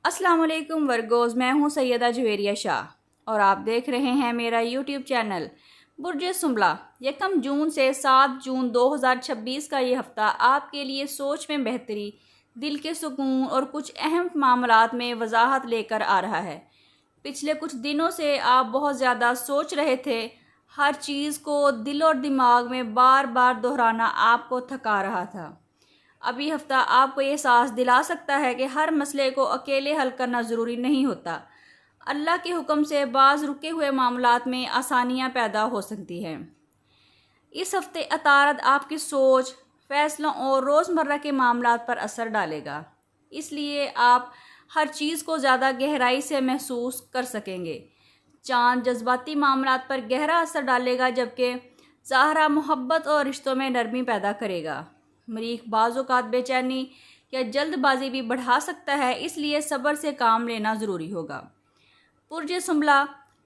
अस्सलाम वालेकुम वर्गोज़, मैं हूँ सैयदा जवेरिया शाह और आप देख रहे हैं मेरा यूट्यूब चैनल बुर्ज सुंबला। 1 जून से 7 जून 2026 का ये हफ़्ता आपके लिए सोच में बेहतरी, दिल के सुकून और कुछ अहम मामलात में वजाहत लेकर आ रहा है। पिछले कुछ दिनों से आप बहुत ज़्यादा सोच रहे थे, हर चीज़ को दिल और दिमाग में बार बार दोहराना आपको थका रहा था। अब ये हफ़्ता आपको ये एहसास दिला सकता है कि हर मसले को अकेले हल करना ज़रूरी नहीं होता। अल्लाह के हुक्म से बाज़ रुके हुए मामलात में आसानियाँ पैदा हो सकती हैं। इस हफ़्ते अतारद आपकी सोच, फ़ैसलों और रोज़मर्रा के मामलात पर असर डालेगा, इसलिए आप हर चीज़ को ज़्यादा गहराई से महसूस कर सकेंगे। चाँद जज्बाती मामलात पर गहरा असर डालेगा, जबकि ज़ाहरा मोहब्बत और रिश्तों में नरमी पैदा करेगा। मरीख बाज़ औक़ात बेचैनी या जल्दबाजी भी बढ़ा सकता है, इसलिए सब्र से काम लेना ज़रूरी होगा। बुर्ज सुंबला,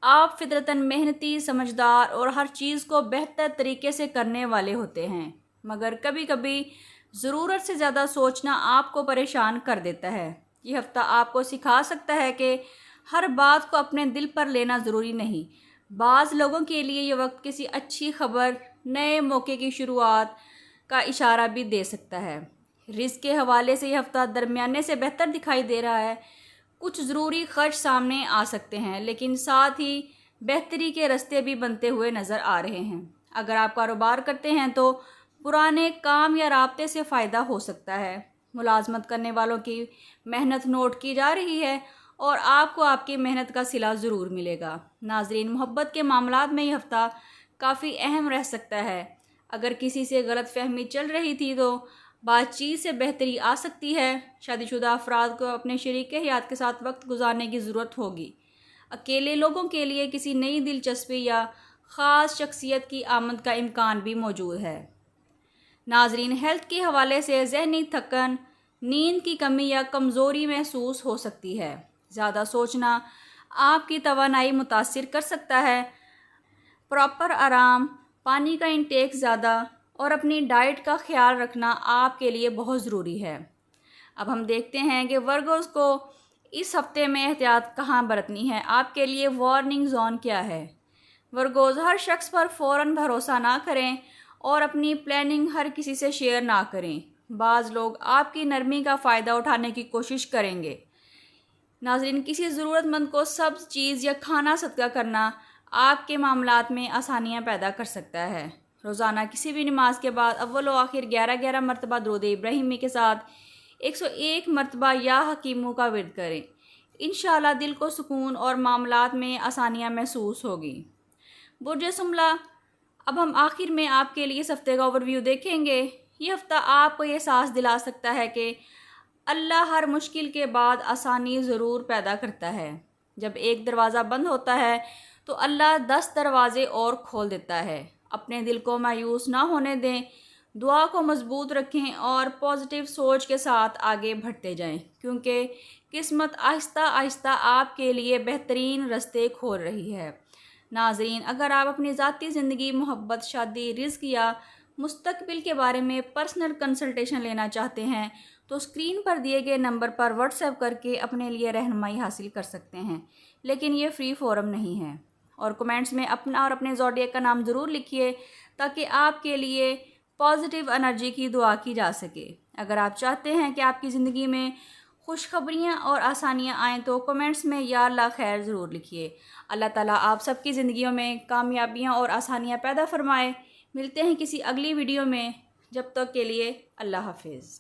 आप फितरतन मेहनती, समझदार और हर चीज़ को बेहतर तरीके से करने वाले होते हैं, मगर कभी कभी ज़रूरत से ज़्यादा सोचना आपको परेशान कर देता है। ये हफ़्ता आपको सिखा सकता है कि हर बात को अपने दिल पर लेना ज़रूरी नहीं। बाज़ लोगों के लिए ये वक्त किसी अच्छी खबर, नए मौके की शुरुआत का इशारा भी दे सकता है। रिस्क के हवाले से यह हफ़्ता दरमियाने से बेहतर दिखाई दे रहा है। कुछ ज़रूरी खर्च सामने आ सकते हैं, लेकिन साथ ही बेहतरी के रास्ते भी बनते हुए नज़र आ रहे हैं। अगर आप कारोबार करते हैं तो पुराने काम या राब्ते से फ़ायदा हो सकता है। मुलाजमत करने वालों की मेहनत नोट की जा रही है और आपको आपकी मेहनत का सिला ज़रूर मिलेगा। नाज़रीन, मोहब्बत के मामलात में यह हफ़्ता काफ़ी अहम रह सकता है। अगर किसी से गलत फहमी चल रही थी तो बातचीत से बेहतरी आ सकती है। शादीशुदा अफराद को अपने शरीक हयात के साथ वक्त गुजारने की ज़रूरत होगी। अकेले लोगों के लिए किसी नई दिलचस्पी या ख़ास शख्सियत की आमद का इम्कान भी मौजूद है। नाजरीन, हेल्थ के हवाले से ज़हनी थकन, नींद की कमी या कमज़ोरी महसूस हो सकती है। ज़्यादा सोचना आपकी तवानाई मुतासिर कर सकता है। प्रॉपर आराम, पानी का इंटेक ज़्यादा और अपनी डाइट का ख्याल रखना आपके लिए बहुत ज़रूरी है। अब हम देखते हैं कि वर्गोज़ को इस हफ़्ते में एहतियात कहाँ बरतनी है। आपके लिए वार्निंग जोन क्या है? वर्गोज़, हर शख्स पर फ़ौरन भरोसा ना करें और अपनी प्लानिंग हर किसी से शेयर ना करें। बाज़ लोग आपकी नरमी का फ़ायदा उठाने की कोशिश करेंगे। नाज़रीन, किसी ज़रूरतमंद को सब्ज़ चीज़ या खाना सदका करना आपके मामलात में आसानियाँ पैदा कर सकता है। रोज़ाना किसी भी नमाज के बाद अव्वल व आखिर 11-11 मरतबा दुरूद इब्राहिमी के साथ 101 मरतबा या हकीमों का विर्द करें। इंशाअल्लाह दिल को सुकून और मामलात में आसानियाँ महसूस होगी। बुर्ज सुंबला, अब हम आखिर में आपके लिए इस हफ़्ते का ओवरव्यू देखेंगे। ये हफ़्ता आपको ये एहसास दिला सकता है कि अल्लाह हर मुश्किल के बाद आसानी ज़रूर पैदा करता है। जब एक दरवाज़ा बंद होता है तो अल्लाह 10 दरवाज़े और खोल देता है। अपने दिल को मायूस ना होने दें, दुआ को मजबूत रखें और पॉजिटिव सोच के साथ आगे बढ़ते जाएं, क्योंकि किस्मत आहिस्ता आहिस्ता आपके लिए बेहतरीन रास्ते खोल रही है। नाज़रीन, अगर आप अपनी ज़ाती ज़िंदगी, मोहब्बत, शादी, रिज़्क या मुस्तकबिल के बारे में पर्सनल कंसल्टेशन लेना चाहते हैं तो स्क्रीन पर दिए गए नंबर पर व्हाट्सएप करके अपने लिए रहनुमाई हासिल कर सकते हैं, लेकिन ये फ्री फोरम नहीं है। और कमेंट्स में अपना और अपने ज़ोडिएक का नाम ज़रूर लिखिए ताकि आपके लिए पॉजिटिव एनर्जी की दुआ की जा सके। अगर आप चाहते हैं कि आपकी ज़िंदगी में खुशखबरियाँ और आसानियाँ आएँ तो कमेंट्स में या अल्लाह खैर ज़रूर लिखिए। अल्लाह ताला आप सबकी ज़िंदगियों में कामयाबियाँ और आसानियाँ पैदा फरमाए। मिलते हैं किसी अगली वीडियो में, जब तक के लिए अल्लाह हाफिज़।